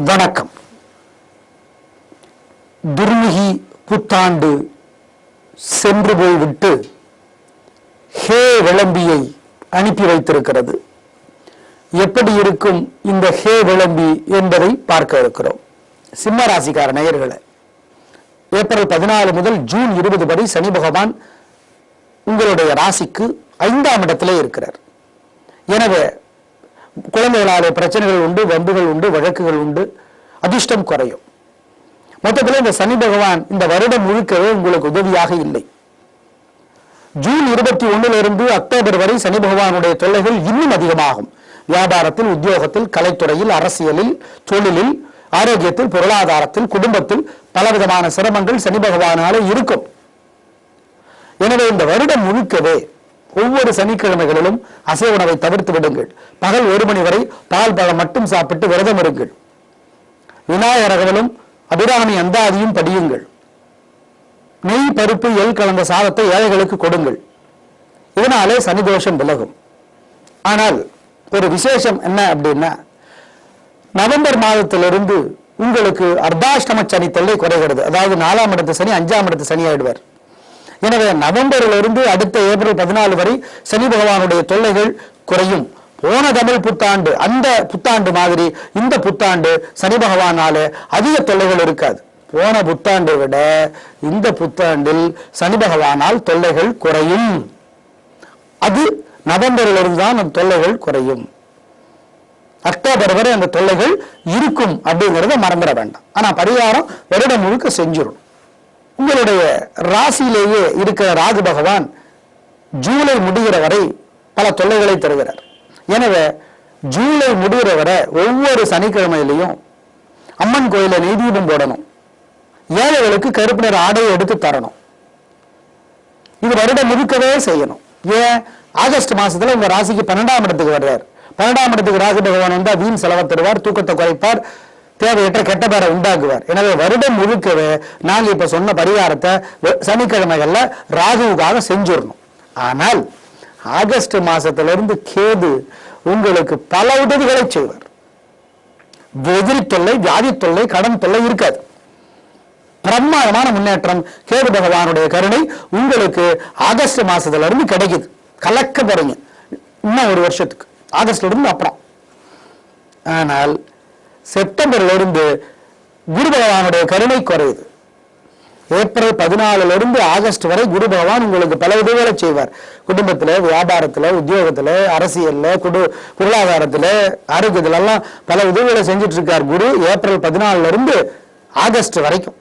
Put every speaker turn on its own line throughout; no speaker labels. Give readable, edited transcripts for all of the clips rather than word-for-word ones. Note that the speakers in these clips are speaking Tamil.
வணக்கம். துர்முகி புத்தாண்டு சென்று போய்விட்டு ஹே விளம்பியை அனுப்பி வைத்திருக்கிறது. எப்படி இருக்கும் இந்த ஹே விளம்பி என்பதை பார்க்க இருக்கிறோம். சிம்ம ராசிக்கார நேயர்களே, ஏப்ரல் 14 முதல் ஜூன் 20 வரை சனி பகவான் உங்களுடைய ராசிக்கு 5ஆம் இடத்திலே இருக்கிறார். எனவே குழந்தைகளாலே பிரச்சனைகள் உண்டு, வம்புகள் உண்டு, வழக்குகள் உண்டு, அதிர்ஷ்டம் குறையும். மொத்தத்தில் இந்த சனி பகவான் இந்த வருடம் முழுக்கவே உங்களுக்கு உதவியாக இல்லை. ஜூன் 21 அக்டோபர் வரை சனி பகவானுடைய தொல்லைகள் இன்னும் அதிகமாகும். வியாபாரத்தில், உத்தியோகத்தில், கலைத்துறையில், அரசியலில், தொழிலில், ஆரோக்கியத்தில், பொருளாதாரத்தில், குடும்பத்தில் பலவிதமான சிரமங்கள் சனி பகவானாலே இருக்கும். எனவே இந்த வருடம் முழுக்கவே ஒவ்வொரு சனிக்கிழமைகளிலும் அசைவ உணவை தவிர்த்து விடுங்கள். பகல் 1 மணி வரை பால் பழம் மட்டும் சாப்பிட்டு விரதம் இருங்கள். விநாயகர்களும் அபிராமி அந்தாதியும் படியுங்கள். நெய், பருப்பு, எள் கலந்த சாதத்தை ஏழைகளுக்கு கொடுங்கள். இதனாலே சனி தோஷம் விலகும். ஆனால் ஒரு விசேஷம் என்ன அப்படின்னா, நவம்பர் மாதத்திலிருந்து உங்களுக்கு அர்த்தாஷ்டம சனி தொல்லை குறைகிறது. அதாவது 4ஆம் இடத்து சனி 5ஆம் இடத்து சனி ஆயிடுவார். எனவே நவம்பரிலிருந்து அடுத்த ஏப்ரல் 14 வரை சனி பகவானுடைய தொல்லைகள் குறையும். போன தமிழ் புத்தாண்டு அந்த புத்தாண்டு மாதிரி இந்த புத்தாண்டு சனி பகவானால அதிக தொல்லைகள் இருக்காது. போன புத்தாண்டை விட இந்த புத்தாண்டில் சனி பகவானால் தொல்லைகள் குறையும். அது நவம்பரிலிருந்து தான் அந்த தொல்லைகள் குறையும். அக்டோபர் வரை அந்த தொல்லைகள் இருக்கும் அப்படிங்கிறத மறந்துட வேண்டாம். ஆனா பரிகாரம் வருடம் முழுக்க செஞ்சிடும். உங்களுடைய ராசியிலேயே இருக்கிற ராகு பகவான் ஜூலை முடிகிற வரை பல தொல்லைகளை தருகிறார். எனவே ஜூலை முடிகிற வரை ஒவ்வொரு சனிக்கிழமையிலையும் அம்மன் கோயில நெய்தீபம் போடணும். ஏழைகளுக்கு கருப்பு நிற ஆடையை எடுத்து தரணும். இது வருடம் முழுக்கவே செய்யணும். ஏன்? ஆகஸ்ட் மாசத்துல உங்க ராசிக்கு 12ஆம் இடத்துக்கு வர்றார். 12ஆம் இடத்துக்கு ராகு பகவான் வந்தா வீண் செலவை தருவார், தூக்கத்தை குறைப்பார், தேவையற்ற கெட்ட பேரை உண்டாக்குவார். எனவே வருடம் முழுக்கவே நாங்க இப்ப சொன்ன பரிகாரத்தை சனிக்கிழமைகள்ல ராகுவுக்காக செஞ்சிடணும். ஆனால் ஆகஸ்ட் மாசத்திலிருந்து கேது உங்களுக்கு பல உதவிகளை செய்வார். எதிரி தொல்லை, வியாதி தொல்லை, கடன் தொல்லை இருக்காது. பிரம்மாண்டமான முன்னேற்றம் கேது பகவானுடைய கருணை உங்களுக்கு ஆகஸ்ட் மாசத்திலிருந்து கிடைக்குது. கலக்க போறீங்க இன்னும் ஒரு வருஷத்துக்கு, ஆகஸ்ட்ல இருந்து அப்புறம். ஆனால் செப்டம்பர்ல இருந்து குரு பகவானுடைய கருணை குறையுது. ஏப்ரல் 14 ஆகஸ்ட் வரை குரு பகவான் உங்களுக்கு பல உதவிகளை செய்வார். குடும்பத்துல, வியாபாரத்துல, உத்தியோகத்துல, அரசியல்ல, பொருளாதாரத்துல, ஆரோக்கியத்துல எல்லாம் பல உதவிகளை செஞ்சுட்டு இருக்கார் குரு. ஏப்ரல் 14 ஆகஸ்ட் வரைக்கும்.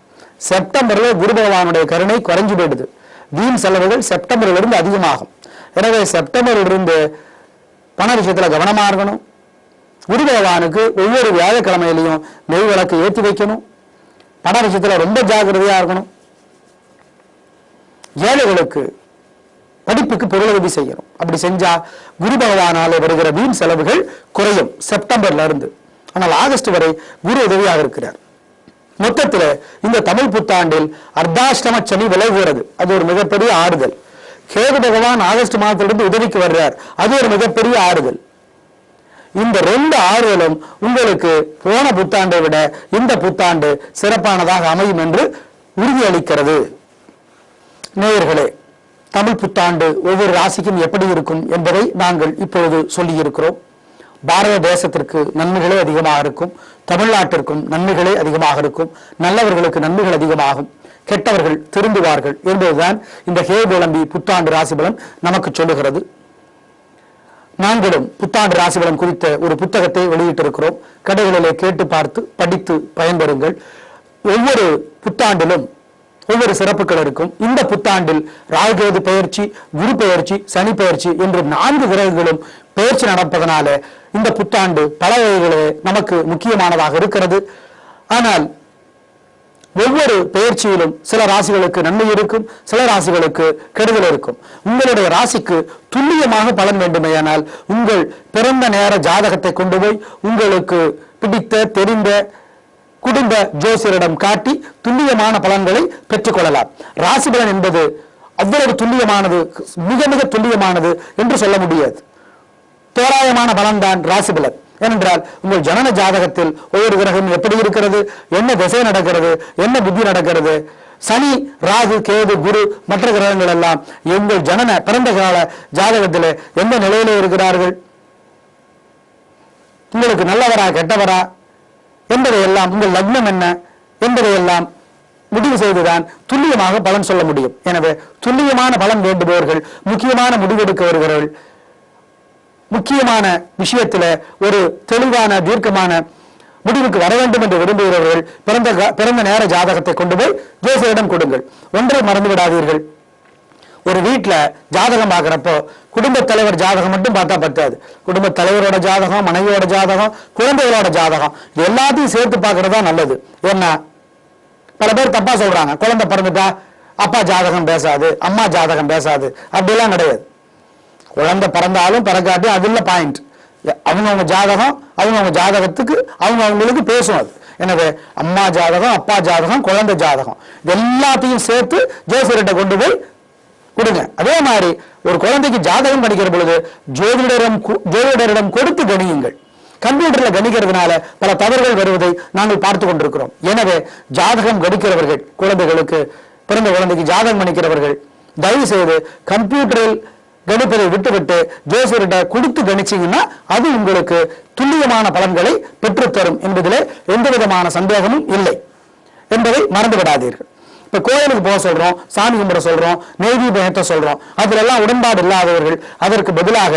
செப்டம்பர்ல குரு பகவானுடைய கருணை குறைஞ்சு போயிடுது. வீண் செலவுகள் செப்டம்பர்ல அதிகமாகும். எனவே செப்டம்பர்ல பண விஷயத்துல கவனமா இருக்கணும். குரு பகவானுக்கு ஒவ்வொரு வியாழக்கிழமையிலையும் நெய் விளக்கு ஏற்றி வைக்கணும். பண விஷயத்துல ரொம்ப ஜாக்கிரதையா இருக்கணும். ஏழைகளுக்கு படிப்புக்கு பொருளுதவி செய்யணும். அப்படி செஞ்சா குரு பகவானால வருகிற வீண் செலவுகள் குறையும் செப்டம்பர்ல இருந்து. ஆனால் ஆகஸ்ட் வரை குரு உதவியாக இருக்கிறார். மொத்தத்தில் இந்த தமிழ் புத்தாண்டில் அர்த்தாஷ்டம சனி விலகுகிறது. அது ஒரு மிகப்பெரிய ஆறுதல். கேது பகவான் ஆகஸ்ட் மாதத்திலிருந்து உதவிக்கு வர்றார். அது ஒரு மிகப்பெரிய ஆறுதல். இந்த 2 ஆறுதலும் உங்களுக்கு போன புத்தாண்டை விட இந்த புத்தாண்டு சிறப்பானதாக அமையும் என்று உறுதியளிக்கிறது. நேயர்களே, தமிழ் புத்தாண்டு ஒவ்வொரு ராசிக்கும் எப்படி இருக்கும் என்பதை நாங்கள் இப்பொழுது சொல்லியிருக்கிறோம். பாரத தேசத்திற்கு நன்மைகளே அதிகமாக இருக்கும், தமிழ்நாட்டிற்கும் நன்மைகளே அதிகமாக இருக்கும், நல்லவர்களுக்கு நன்மைகள் அதிகமாகும், கெட்டவர்கள் திருந்துவார்கள் என்பதுதான் இந்த ஹே விளம்பி புத்தாண்டு ராசிபலன் நமக்கு சொல்லுகிறது. நாங்களும் புத்தாண்டு ராசிபலன் குறித்த ஒரு புத்தகத்தை வெளியிட்டிருக்கிறோம். கடைகளிலே கேட்டு பார்த்து படித்து பயன்பெறுங்கள். ஒவ்வொரு புத்தாண்டிலும் ஒவ்வொரு சிறப்புகள் இருக்கும். இந்த புத்தாண்டில் ராகுகேது பெயர்ச்சி, குரு பெயர்ச்சி, சனி பெயர்ச்சி என்று 4 கிரகங்களும் பெயர்ச்சி நடப்பதனால இந்த புத்தாண்டு பல வகைகளே நமக்கு முக்கியமானதாக இருக்கிறது. ஆனால் ஒவ்வொரு பெயர்ச்சியிலும் சில ராசிகளுக்கு நன்மை இருக்கும், சில ராசிகளுக்கு கெடுதல் இருக்கும். உங்களுடைய ராசிக்கு துல்லியமாக பலன் வேண்டுமேயானால் உங்கள் பிறந்த நேர ஜாதகத்தை கொண்டு போய் உங்களுக்கு பிடித்த தெரிந்த குடும்ப ஜோசியரிடம் காட்டி துல்லியமான பலன்களை பெற்றுக்கொள்ளலாம். ராசி பலன் என்பது அவ்வளவு துல்லியமானது, மிக மிக துல்லியமானது என்று சொல்ல முடியாது. தோராயமான பலன்தான் ராசி பலன். ஏனென்றால் உங்கள் ஜனன ஜாதகத்தில் ஒவ்வொரு கிரகம் எப்படி இருக்கிறது, என்ன திசை நடக்கிறது, என்ன புத்தி நடக்கிறது, சனி, ராகு, கேது, குரு, மற்ற கிரகங்கள் எல்லாம் எங்கள் ஜனன பிறந்த கால ஜாதகத்தில் எந்த நிலையில இருக்கிறார்கள், உங்களுக்கு நல்லவரா கெட்டவரா என்பதையெல்லாம், உங்கள் லக்னம் என்ன என்பதையெல்லாம் முடிவு செய்துதான் துல்லியமாக பலன் சொல்ல முடியும். எனவே துல்லியமான பலன் வேண்டுபவர்கள், முக்கியமான முடிவெடுக்க வருகிறவர்கள், முக்கியமான விஷயத்தில் ஒரு தெளிவான தீர்க்கமான முடிவுக்கு வர வேண்டும் என்று விரும்புகிறவர்கள் பிறந்த நேர ஜாதகத்தை கொண்டு போய் ஜோசியரிடம் கொடுங்கள். ஒன்றை மறந்து விடாதீர்கள், ஒரு வீட்டில் ஜாதகம் பார்க்குறப்போ குடும்பத் தலைவர் ஜாதகம் மட்டும் பார்த்தா பத்தாது. குடும்பத் தலைவரோட ஜாதகம், மனைவியோட ஜாதகம், குழந்தைகளோட ஜாதகம் எல்லாத்தையும் சேர்த்து பார்க்கறதா நல்லது. ஏன்னா பல பேர் தப்பா சொல்றாங்க, குழந்தை பிறந்துட்டா அப்பா ஜாதகம் பேசாது, அம்மா ஜாதகம் பேசாது, அப்படிலாம் கிடையாது. குழந்தை பிறந்தாலும் பிறக்காட்டி அது இல்லை பாயிண்ட். அவங்கவுங்க ஜாதகம் அவங்கவுங்க ஜாதகத்துக்கு அவங்களுக்கு பேசும். அது எனவே அம்மா ஜாதகம், அப்பா ஜாதகம், குழந்தை ஜாதகம் எல்லாத்தையும் சேர்த்து ஜோசியர்கிட்ட கொண்டு போய் கொடுங்க. அதே மாதிரி ஒரு குழந்தைக்கு ஜாதகம் படிக்கிற பொழுது ஜோதிடரிடம் கொடுத்து கணியுங்கள். கம்ப்யூட்டர்ல கணிக்கிறதுனால பல தவறுகள் வருவதை நாங்கள் பார்த்து கொண்டிருக்கிறோம். எனவே ஜாதகம் கணிக்கிறவர்கள், குழந்தைகளுக்கு பிறந்த குழந்தைக்கு ஜாதகம் கணிக்கிறவர்கள் தயவு செய்து கம்ப்யூட்டரில் கணிப்பதை விட்டுவிட்டு ஜோசியர்கிட்ட கொடுத்து கணிச்சீங்கன்னா அது உங்களுக்கு துல்லியமான பலன்களை பெற்றுத்தரும் என்பதிலே எந்த விதமான சந்தேகமும் இல்லை என்பதை மறந்து விடாதீர்கள். இப்ப கோயிலுக்கு போக சொல்றோம், சாமி கும்பிட சொல்றோம், நெய்தீபம் ஏற்ற சொல்றோம், அதுல எல்லாம் உடன்பாடு இல்லாதவர்கள் அதற்கு பதிலாக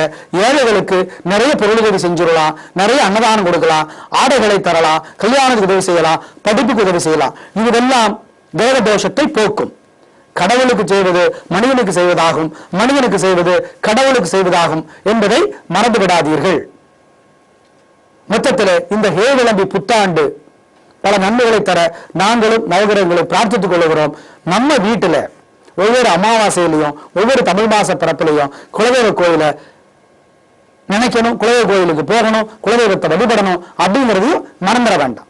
ஏழைகளுக்கு நிறைய பொருளுதவி செஞ்சிடலாம், நிறைய அன்னதானம் கொடுக்கலாம், ஆடைகளை தரலாம், கல்யாணத்துக்கு உதவி செய்யலாம், படிப்புக்கு உதவி செய்யலாம். இதெல்லாம் தேவ தோஷத்தை போக்கும். கடவுளுக்கு செய்வது மனிதனுக்கு செய்வதாகும், மனிதனுக்கு செய்வது கடவுளுக்கு செய்வதாகும் என்பதை மறந்து விடாதீர்கள். மொத்தத்தில் இந்த ஹே விளம்பி புத்தாண்டு பல நன்மைகளை தர நாங்களும் நவகிரகங்களும் பிரார்த்தித்துக் கொள்கிறோம். நம்ம வீட்டுல ஒவ்வொரு அமாவாசையிலையும் ஒவ்வொரு தமிழ் மாச பிறப்பிலையும் குலதெய்வ கோயில நினைக்கணும், குலதெய்வ கோயிலுக்கு போகணும், குலதெய்வத்தை வழிபடணும் அப்படிங்கிறதையும் மறந்துட வேண்டாம்.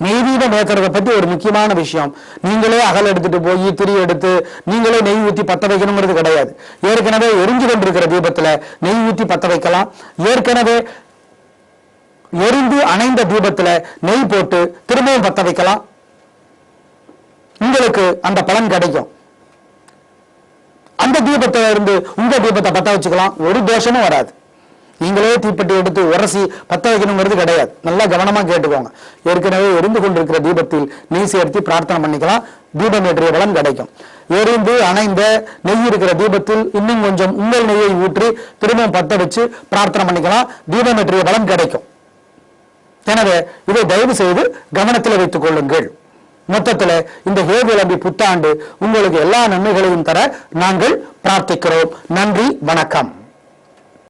நெய்தீபம் ஏற்றுறதை பத்தி ஒரு முக்கியமான விஷயம், நீங்களே அகல் எடுத்துட்டு போய் திரி எடுத்து நீங்களே நெய் ஊற்றி பத்த வைக்கணுங்கிறது கிடையாது. ஏற்கனவே எரிஞ்சு கொண்டிருக்கிற தீபத்துல நெய் ஊற்றி பத்த வைக்கலாம். ஏற்கனவே எரிந்து அணைந்த தீபத்துல நெய் போட்டு திரும்பவும் பத்த வைக்கலாம். உங்களுக்கு அந்த பலன் கிடைக்கும். அந்த தீபத்தை இருந்து உங்க தீபத்தை பத்த வச்சுக்கலாம், ஒரு தோஷமும் வராது. நீங்களே தீப்பெட்டி எடுத்து உரசி பத்த வைக்கணுங்கிறது கிடையாது. நல்லா கவனமா கேட்டுக்கோங்க. ஏற்கனவே எரிந்து கொண்டிருக்கிற தீபத்தில் நெய் சேர்த்து பிரார்த்தனை பண்ணிக்கலாம், தீபம் ஏற்றிய பலன் கிடைக்கும். எரிந்து அணைந்த நெய் இருக்கிற தீபத்தில் இன்னும் கொஞ்சம் உங்கள் நெய்யை ஊற்றி திரும்பவும் பத்த வச்சு பிரார்த்தனை பண்ணிக்கலாம், தீபம் ஏற்றிய பலன் கிடைக்கும். எனவே இதை தயவு செய்து கவனத்தில் வைத்துக் கொள்ளுங்கள். மொத்தத்தில் இந்த ஹே விளம்பி புத்தாண்டு உங்களுக்கு எல்லா நன்மைகளையும் தர நாங்கள் பிரார்த்திக்கிறோம். நன்றி, வணக்கம்.